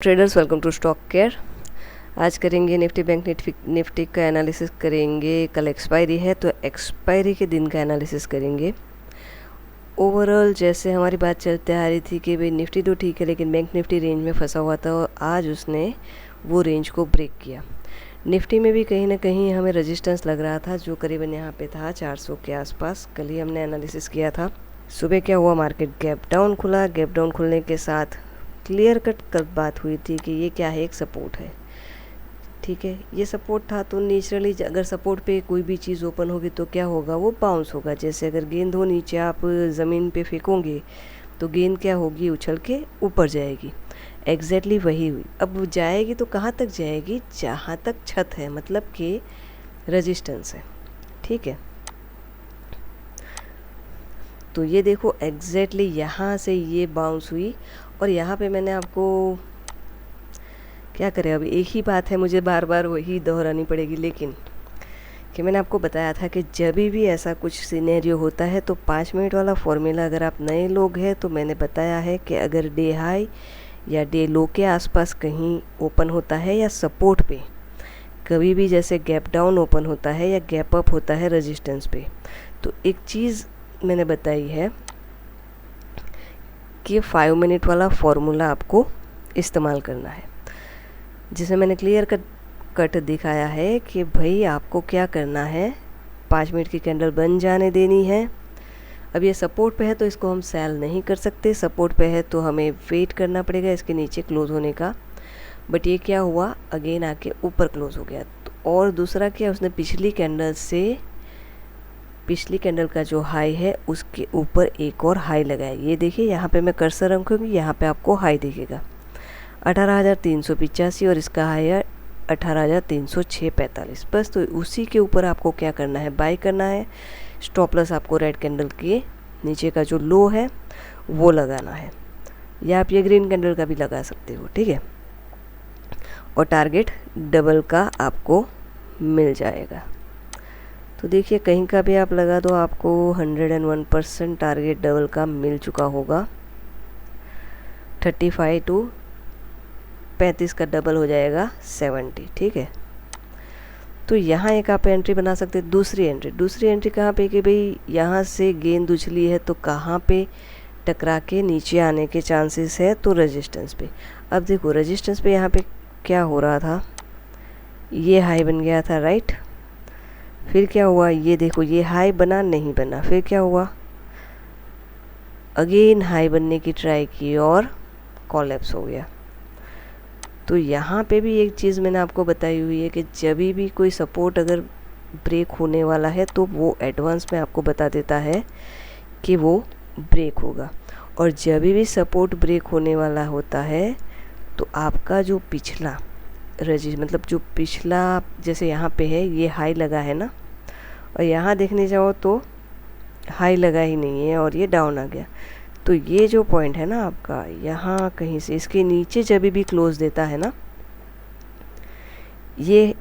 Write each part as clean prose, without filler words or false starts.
Traders welcome to stock care. आज करेंगे Nifty bank Nifty का एनालिसिस करेंगे। कल एक्सपायरी है तो एक्सपायरी के दिन का एनालिसिस करेंगे। ओवरऑल जैसे हमारी बात चलते आ रही थी कि भाई निफ्टी तो ठीक है लेकिन बैंक निफ्टी रेंज में फंसा हुआ था और आज उसने वो रेंज को ब्रेक किया। निफ्टी में भी कहीं ना कहीं हमें रेजिस्टेंस लग रहा था जो करीबन यहाँ पे था 400 के आसपास। कल ही हमने एनालिसिस किया था। सुबह क्या हुआ, मार्केट गैप डाउन खुला। गैप डाउन खुलने के साथ क्लियर कट कल बात हुई थी कि ये क्या है, एक सपोर्ट है। ठीक है, ये सपोर्ट था तो नेचुरली अगर सपोर्ट पे कोई भी चीज़ ओपन होगी तो क्या होगा, वो बाउंस होगा। जैसे अगर गेंद हो नीचे आप ज़मीन पे फेंकोगे तो गेंद क्या होगी, उछल के ऊपर जाएगी। एग्जैक्टली वही हुई। अब जाएगी तो कहाँ तक जाएगी, जहाँ तक छत है, मतलब कि रेजिस्टेंस है। ठीक है, तो ये देखो एग्जैक्टली यहाँ से ये बाउंस हुई और यहाँ पे मैंने आपको क्या करें, अभी एक ही बात है मुझे बार बार वही दोहरानी पड़ेगी, लेकिन कि मैंने आपको बताया था कि जब भी ऐसा कुछ सिनेरियो होता है तो 5 मिनट वाला फॉर्मूला, अगर आप नए लोग हैं तो मैंने बताया है कि अगर डे हाई या डे लो के आसपास कहीं ओपन होता है या सपोर्ट पे कभी भी जैसे गैप डाउन ओपन होता है या गैप अप होता है रेजिस्टेंस पे, तो एक चीज़ मैंने बताई है कि 5 मिनट वाला फॉर्मूला आपको इस्तेमाल करना है, जिसे मैंने क्लियर कट दिखाया है कि भाई आपको क्या करना है। 5 मिनट की कैंडल बन जाने देनी है। अब ये सपोर्ट पे है तो इसको हम सेल नहीं कर सकते, सपोर्ट पे है तो हमें वेट करना पड़ेगा इसके नीचे क्लोज होने का। बट ये क्या हुआ, अगेन आके ऊपर क्लोज हो गया। तो और दूसरा क्या, उसने पिछली कैंडल का जो हाई है उसके ऊपर एक और हाई लगाया। ये देखिए यहाँ पे मैं कर्सर रखूँगी, यहाँ पे आपको हाई दिखेगा 18,385 और इसका हाई है 18,346.45। बस तो उसी के ऊपर आपको क्या करना है, बाय करना है। स्टॉप लॉस आपको रेड कैंडल के नीचे का जो लो है वो लगाना है, या आप ये ग्रीन कैंडल का भी लगा सकते हो। ठीक है, और टारगेट डबल का आपको मिल जाएगा। तो देखिए कहीं का भी आप लगा दो आपको 101% टारगेट डबल का मिल चुका होगा। 35 टू 35 का डबल हो जाएगा 70। ठीक है, तो यहाँ एक आप एंट्री बना सकते हैं। दूसरी एंट्री कहाँ पे कि भाई यहाँ से गेंद उछली है तो कहाँ पे टकरा के नीचे आने के चांसेस है, तो रेजिस्टेंस पे। अब देखो रेजिस्टेंस पे यहाँ पे क्या हो रहा था, ये हाई बन गया था, राइट। फिर क्या हुआ, ये देखो ये हाई बना नहीं बना, फिर क्या हुआ, अगेन हाई बनने की ट्राई की और कॉलेप्स हो गया। तो यहाँ पे भी एक चीज़ मैंने आपको बताई हुई है कि जब भी कोई सपोर्ट अगर ब्रेक होने वाला है तो वो एडवांस में आपको बता देता है कि वो ब्रेक होगा। और जब भी सपोर्ट ब्रेक होने वाला होता है तो आपका जो पिछला मतलब जो पिछला, जैसे यहाँ पे है ये हाई लगा है ना, और यहाँ देखने जाओ तो हाई लगा ही नहीं है और ये डाउन आ गया। तो ये जो पॉइंट है ना आपका, यहाँ कहीं से इसके नीचे जब भी क्लोज देता है ना, ये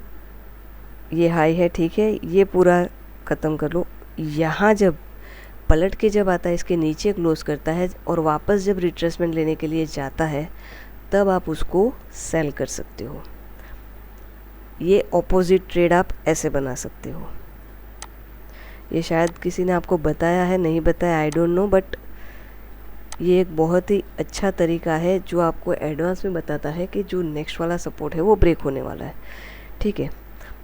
हाई है, ठीक है, ये पूरा ख़त्म कर लो। यहाँ जब पलट के जब आता है इसके नीचे क्लोज करता है और वापस जब रिट्रेसमेंट लेने के लिए जाता है तब आप उसको सेल कर सकते हो। ये ऑपोजिट ट्रेड आप ऐसे बना सकते हो। ये शायद किसी ने आपको बताया है, नहीं बताया, आई डोंट नो, बट ये एक बहुत ही अच्छा तरीका है जो आपको एडवांस में बताता है कि जो नेक्स्ट वाला सपोर्ट है वो ब्रेक होने वाला है। ठीक है,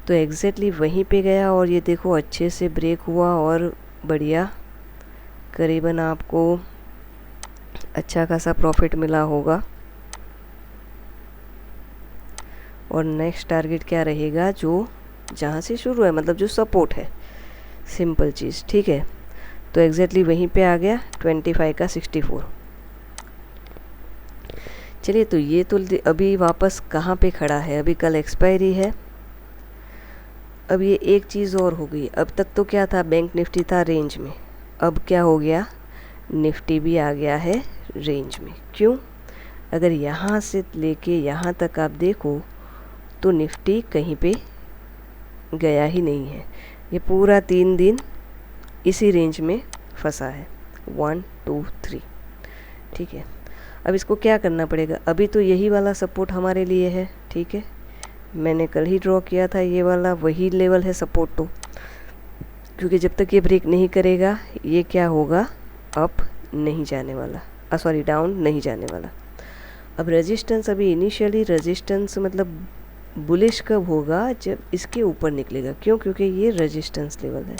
तो एग्जैक्टली वहीं पे गया और ये देखो अच्छे से ब्रेक हुआ और बढ़िया, करीबन आपको अच्छा खासा प्रॉफिट मिला होगा। और नेक्स्ट टारगेट क्या रहेगा, जो जहाँ से शुरू है, मतलब जो सपोर्ट है, सिंपल चीज़। ठीक है, तो एग्जैक्टली वहीं पे आ गया 25 का 64। चलिए, तो ये तो अभी वापस कहाँ पे खड़ा है, अभी कल एक्सपायरी है। अब ये एक चीज़ और हो गई, अब तक तो क्या था, बैंक निफ्टी था रेंज में, अब क्या हो गया, निफ्टी भी आ गया है रेंज में। क्यों, अगर यहाँ से लेके यहाँ तक आप देखो तो निफ्टी कहीं पे गया ही नहीं है। ये पूरा 3 दिन इसी रेंज में फंसा है, 1 2 3। ठीक है, अब इसको क्या करना पड़ेगा, अभी तो यही वाला सपोर्ट हमारे लिए है, ठीक है, मैंने कल ही ड्रॉ किया था, ये वाला वही लेवल है सपोर्ट। तो क्योंकि जब तक ये ब्रेक नहीं करेगा ये क्या होगा, अप नहीं जाने वाला, सॉरी डाउन नहीं जाने वाला। अब रेजिस्टेंस, अभी इनिशियली रेजिस्टेंस मतलब बुलिश कब होगा, जब इसके ऊपर निकलेगा। क्यों, क्योंकि ये रेजिस्टेंस लेवल है।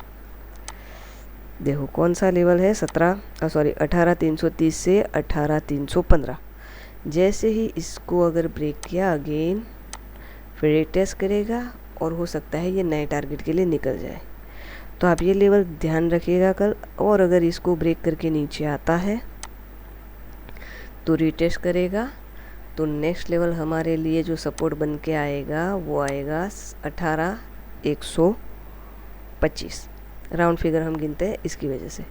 देखो कौन सा लेवल है, 18,330 से 18,315। जैसे ही इसको अगर ब्रेक किया अगेन फिर टेस्ट करेगा और हो सकता है ये नए टारगेट के लिए निकल जाए। तो आप ये लेवल ध्यान रखिएगा कल। और अगर इसको ब्रेक करके नीचे आता है तो रीटेस्ट करेगा, तो नेक्स्ट लेवल हमारे लिए जो सपोर्ट बन के आएगा वो आएगा 18,125। राउंड फिगर हम गिनते हैं इसकी वजह से,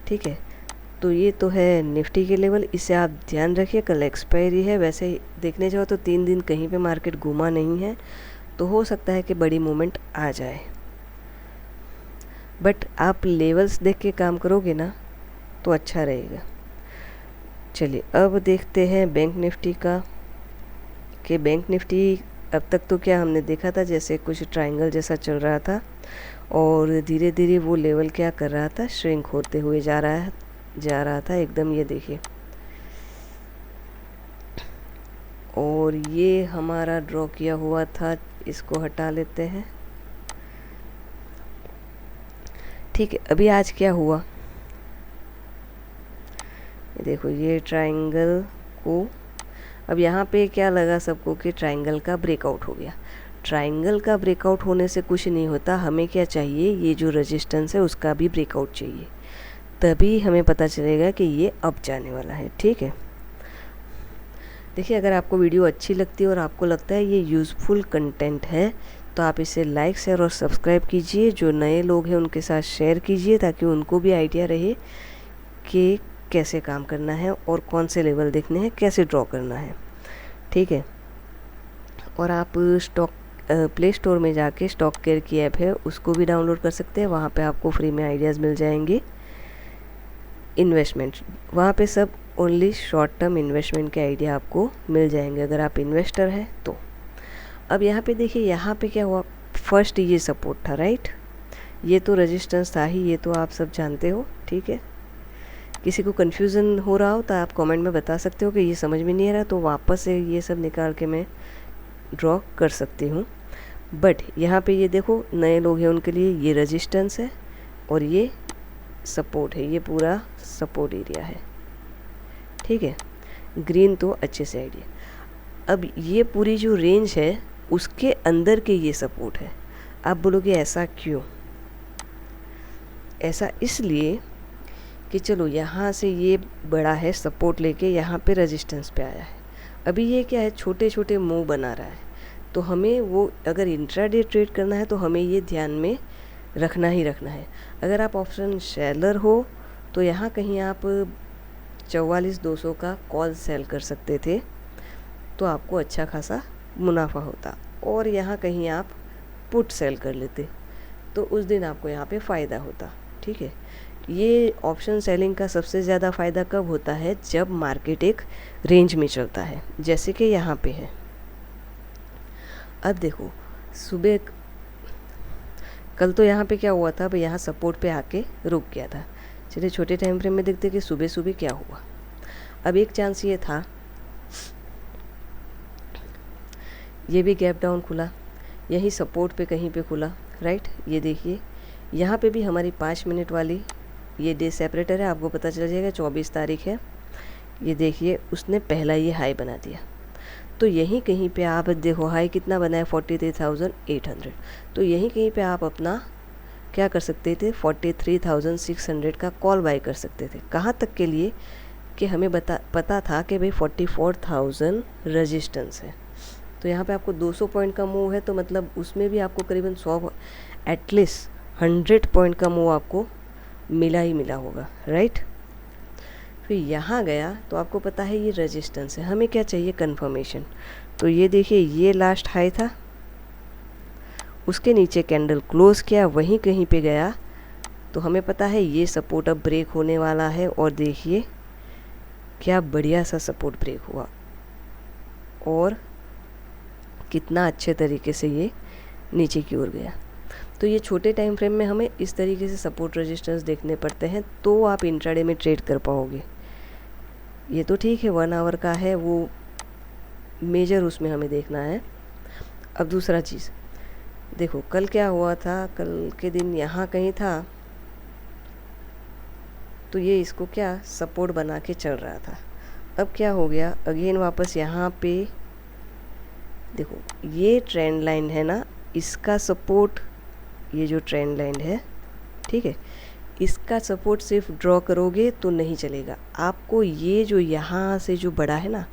ठीक है। तो ये तो है निफ्टी के लेवल, इसे आप ध्यान रखिए। कल एक्सपायरी है, वैसे ही देखने जाओ तो 3 दिन कहीं पे मार्केट घूमा नहीं है, तो हो सकता है कि बड़ी मूवमेंट आ जाए। बट आप लेवल्स देख के काम करोगे ना तो अच्छा रहेगा। चलिए अब देखते हैं बैंक निफ्टी का, कि बैंक निफ्टी अब तक तो क्या हमने देखा था, जैसे कुछ ट्रायंगल जैसा चल रहा था और धीरे धीरे वो लेवल क्या कर रहा था, श्रिंक होते हुए जा रहा था एकदम, ये देखिए। और ये हमारा ड्रॉ किया हुआ था, इसको हटा लेते हैं, ठीक है। अभी आज क्या हुआ, देखो ये ट्रायंगल को, अब यहाँ पे क्या लगा सबको कि ट्रायंगल का ब्रेकआउट हो गया। ट्रायंगल का ब्रेकआउट होने से कुछ नहीं होता, हमें क्या चाहिए, ये जो रेजिस्टेंस है उसका भी ब्रेकआउट चाहिए, तभी हमें पता चलेगा कि ये अप जाने वाला है, ठीक है। देखिए अगर आपको वीडियो अच्छी लगती है और आपको लगता है ये यूज़फुल कंटेंट है तो आप इसे लाइक शेयर और सब्सक्राइब कीजिए। जो नए लोग हैं उनके साथ शेयर कीजिए ताकि उनको भी आइडिया रहे कि कैसे काम करना है और कौन से लेवल देखने हैं, कैसे ड्रॉ करना है, ठीक है। और आप प्ले स्टोर में जाके स्टॉक केयर की ऐप है उसको भी डाउनलोड कर सकते हैं, वहाँ पे आपको फ्री में आइडियाज़ मिल जाएंगे। इन्वेस्टमेंट, वहाँ पे सब ओनली शॉर्ट टर्म इन्वेस्टमेंट के आइडिया आपको मिल जाएंगे अगर आप इन्वेस्टर हैं तो। अब यहाँ पे देखिए, यहाँ पे क्या हुआ, फर्स्ट ये सपोर्ट था, राइट, ये तो रेजिस्टेंस था ही, ये तो आप सब जानते हो, ठीक है। किसी को कन्फ्यूज़न हो रहा हो तो आप कमेंट में बता सकते हो कि ये समझ में नहीं आ रहा, तो वापस से ये सब निकाल के मैं ड्रॉ कर सकती हूँ। बट यहाँ पे ये देखो, नए लोग हैं उनके लिए ये रेजिस्टेंस है और ये सपोर्ट है, ये पूरा सपोर्ट एरिया है, ठीक है। ग्रीन तो अच्छे से आइडिया। अब ये पूरी जो रेंज है उसके अंदर के ये सपोर्ट है। आप बोलोगे ऐसा क्यों, ऐसा इसलिए कि चलो यहाँ से ये बड़ा है सपोर्ट लेके यहाँ पे रेजिस्टेंस पे आया है। अभी ये क्या है, छोटे छोटे मूव बना रहा है, तो हमें वो अगर इंट्राडे ट्रेड करना है तो हमें ये ध्यान में रखना ही रखना है। अगर आप ऑप्शन सेलर हो तो यहाँ कहीं आप 44,200 का कॉल सेल कर सकते थे तो आपको अच्छा खासा मुनाफा होता, और यहाँ कहीं आप पुट सेल कर लेते तो उस दिन आपको यहाँ पे फ़ायदा होता, ठीक है। ये ऑप्शन सेलिंग का सबसे ज़्यादा फ़ायदा कब होता है, जब मार्केट एक रेंज में चलता है, जैसे कि यहाँ पे है। अब देखो सुबह, कल तो यहाँ पे क्या हुआ था, अब यहाँ सपोर्ट पे आके रुक गया था। चलिए छोटे टाइम फ्रेम में देखते कि सुबह सुबह क्या हुआ। अब एक चांस ये था, ये भी गैप डाउन खुला, यही सपोर्ट पे कहीं पे खुला, राइट। ये देखिए यहाँ पे भी हमारी 5 मिनट वाली ये डे सेपरेटर है, आपको पता चल जाएगा 24 तारीख है। ये देखिए उसने पहला ये हाई बना दिया, तो यहीं कहीं पे आप देखो हाई कितना बना है 43,800, तो यहीं कहीं पे आप अपना क्या कर सकते थे, 43,600 का कॉल बाय कर सकते थे। कहाँ तक के लिए कि हमें पता था कि भाई 44,000 रेजिस्टेंस है, तो यहाँ पे आपको 200 पॉइंट का मूव है, तो मतलब उसमें भी आपको करीबन 100 एटलीस्ट 100 पॉइंट का मूव आपको मिला ही मिला होगा, राइट। फिर यहाँ गया तो आपको पता है ये रेजिस्टेंस है, हमें क्या चाहिए, कंफर्मेशन। तो ये देखिए ये लास्ट हाई था, उसके नीचे कैंडल क्लोज किया, वहीं कहीं पे गया, तो हमें पता है ये सपोर्ट अब ब्रेक होने वाला है। और देखिए क्या बढ़िया सा सपोर्ट ब्रेक हुआ और कितना अच्छे तरीके से ये नीचे की ओर गया। तो ये छोटे टाइम फ्रेम में हमें इस तरीके से सपोर्ट रेजिस्टेंस देखने पड़ते हैं, तो आप इंट्राडे में ट्रेड कर पाओगे। ये तो ठीक है 1 आवर का है, वो मेजर उसमें हमें देखना है। अब दूसरा चीज़ देखो, कल क्या हुआ था, कल के दिन यहाँ कहीं था, तो ये इसको क्या सपोर्ट बना के चल रहा था। अब क्या हो गया, अगेन वापस यहाँ पे देखो, ये ट्रेंड लाइन है ना, इसका सपोर्ट, ये जो ट्रेंड लाइन है, ठीक है, इसका सपोर्ट सिर्फ ड्रॉ करोगे तो नहीं चलेगा। आपको ये जो यहाँ से जो बड़ा है ना,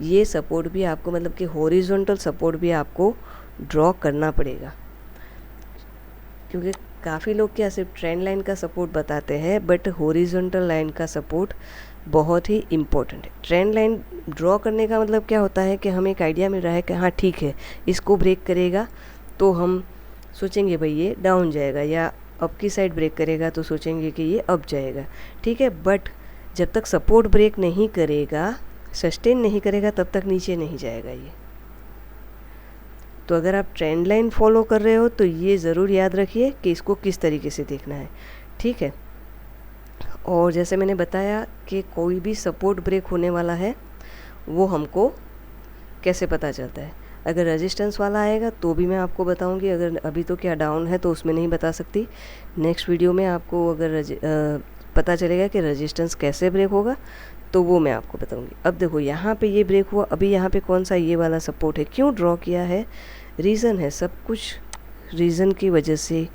ये सपोर्ट भी आपको, मतलब कि हॉरिजॉन्टल सपोर्ट भी आपको ड्रॉ करना पड़ेगा। क्योंकि काफ़ी लोग क्या सिर्फ ट्रेंड लाइन का सपोर्ट बताते हैं, बट हॉरिजॉन्टल लाइन का सपोर्ट बहुत ही इम्पोर्टेंट है। ट्रेंड लाइन ड्रॉ करने का मतलब क्या होता है कि हमें एक आइडिया मिल रहा है कि हाँ ठीक है, इसको ब्रेक करेगा तो हम सोचेंगे भाई ये डाउन जाएगा, या अप की साइड ब्रेक करेगा तो सोचेंगे कि ये अप जाएगा, ठीक है। बट जब तक सपोर्ट ब्रेक नहीं करेगा, सस्टेन नहीं करेगा, तब तक नीचे नहीं जाएगा ये। तो अगर आप ट्रेंड लाइन फॉलो कर रहे हो तो ये ज़रूर याद रखिए कि इसको किस तरीके से देखना है, ठीक है। और जैसे मैंने बताया कि कोई भी सपोर्ट ब्रेक होने वाला है वो हमको कैसे पता चलता है। अगर रेजिस्टेंस वाला आएगा तो भी मैं आपको बताऊंगी, अगर अभी तो क्या डाउन है तो उसमें नहीं बता सकती। नेक्स्ट वीडियो में आपको अगर पता चलेगा कि रेजिस्टेंस कैसे ब्रेक होगा तो वो मैं आपको बताऊंगी। अब देखो यहाँ पे ये ब्रेक हुआ, अभी यहाँ पे कौन सा ये वाला सपोर्ट है, क्यों ड्रॉ किया है, रीज़न है, सब कुछ रीज़न की वजह से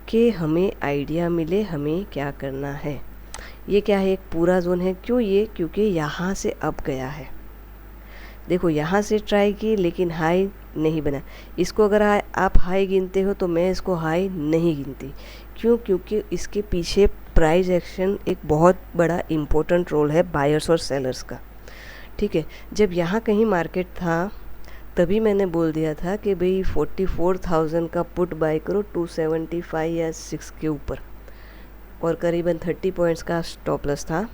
कि हमें आइडिया मिले हमें क्या करना है। ये क्या है, एक पूरा जोन है, क्यों ये, क्योंकि यहाँ से अप गया है। देखो यहाँ से ट्राई की लेकिन हाई नहीं बना। इसको अगर आप हाई गिनते हो तो मैं इसको हाई नहीं गिनती। क्यों, क्योंकि इसके पीछे प्राइस एक्शन एक बहुत बड़ा इम्पोर्टेंट रोल है बायर्स और सेलर्स का, ठीक है। जब यहाँ कहीं मार्केट था तभी मैंने बोल दिया था कि भाई 44,000 का पुट बाय करो 275 या 6 के ऊपर, और करीबन 30 पॉइंट्स का स्टॉप लॉस था,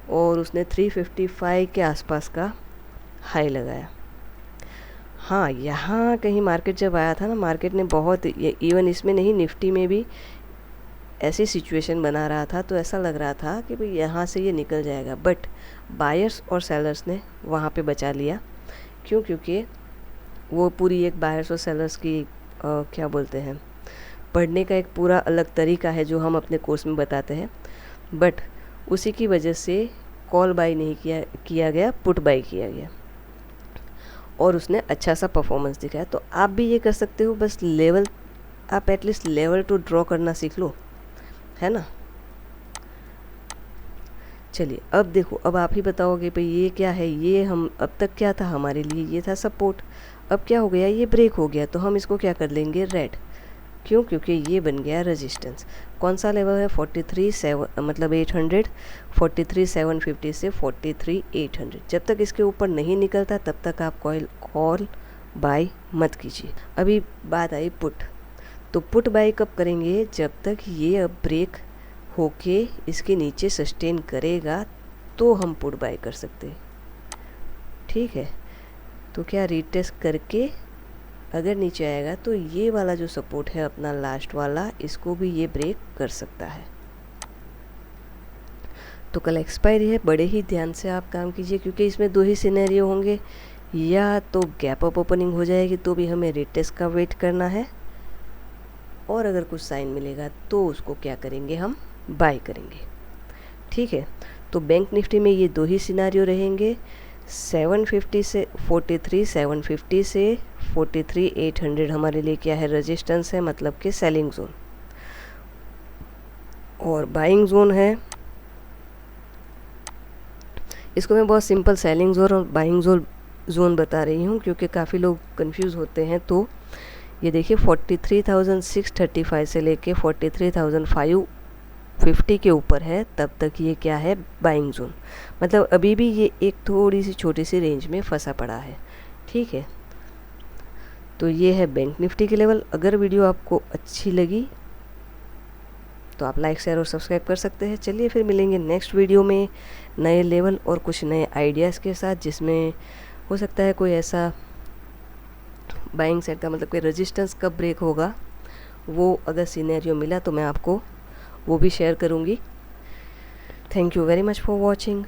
और उसने 355 के आसपास का हाई लगाया। हाँ, यहाँ कहीं मार्केट जब आया था ना, मार्केट ने बहुत, इवन इसमें नहीं, निफ्टी में भी ऐसी सिचुएशन बना रहा था, तो ऐसा लग रहा था कि भाई यहाँ से ये निकल जाएगा। बट बायर्स और सेलर्स ने वहाँ पे बचा लिया। क्यों, क्योंकि वो पूरी एक बायर्स और सेलर्स की क्या बोलते हैं, पढ़ने का एक पूरा अलग तरीका है जो हम अपने कोर्स में बताते हैं। बट उसी की वजह से कॉल बाई नहीं किया गया, पुट बाई किया गया, और उसने अच्छा सा परफॉर्मेंस दिखाया। तो आप भी ये कर सकते हो, बस लेवल, आप एटलीस्ट लेवल टू ड्रॉ करना सीख लो, है ना। चलिए अब देखो, अब आप ही बताओगे भाई ये क्या है, ये हम अब तक क्या था हमारे लिए, ये था सपोर्ट, अब क्या हो गया, ये ब्रेक हो गया, तो हम इसको क्या कर लेंगे, रेड। क्यों, क्योंकि ये बन गया रेजिस्टेंस। कौन सा लेवल है, 43,700, मतलब 800, 43,750 से 43,800। जब तक इसके ऊपर नहीं निकलता तब तक आप कॉल बाय मत कीजिए। अभी बात आई पुट, तो पुट बाय कब करेंगे, जब तक ये अब ब्रेक होके इसके नीचे सस्टेन करेगा तो हम पुट बाय कर सकते हैं, ठीक है। तो क्या रीटेस्ट करके अगर नीचे आएगा तो ये वाला जो सपोर्ट है अपना लास्ट वाला, इसको भी ये ब्रेक कर सकता है। तो कल एक्सपायरी है, बड़े ही ध्यान से आप काम कीजिए, क्योंकि इसमें 2 ही सिनेरियो होंगे, या तो गैप अप ओपनिंग हो जाएगी तो भी हमें रीटेस्ट का वेट करना है, और अगर कुछ साइन मिलेगा तो उसको क्या करेंगे, हम बाय करेंगे, ठीक है। तो बैंक निफ्टी में ये 2 ही सिनेरियो रहेंगे, 750 से 43,750 से 43,800 हमारे लिए क्या है, रेजिस्टेंस है, मतलब कि सेलिंग जोन, और बाइंग जोन है। इसको मैं बहुत सिंपल सेलिंग जोन और बाइंग जोन बता रही हूँ, क्योंकि काफ़ी लोग कंफ्यूज होते हैं। तो ये देखिए 43,635 से लेके 43,550 के ऊपर है, तब तक ये क्या है, बाइंग जोन, मतलब अभी भी ये एक थोड़ी सी छोटी सी रेंज में फंसा पड़ा है, ठीक है। तो ये है बैंक निफ्टी के लेवल। अगर वीडियो आपको अच्छी लगी तो आप लाइक शेयर और सब्सक्राइब कर सकते हैं। चलिए फिर मिलेंगे नेक्स्ट वीडियो में नए लेवल और कुछ नए आइडियाज़ के साथ, जिसमें हो सकता है कोई ऐसा बाइंग साइड का मतलब कि रेजिस्टेंस कब ब्रेक होगा, वो अगर सिनेरियो मिला तो मैं आपको वो भी शेयर करूँगी। Thank you very much for watching.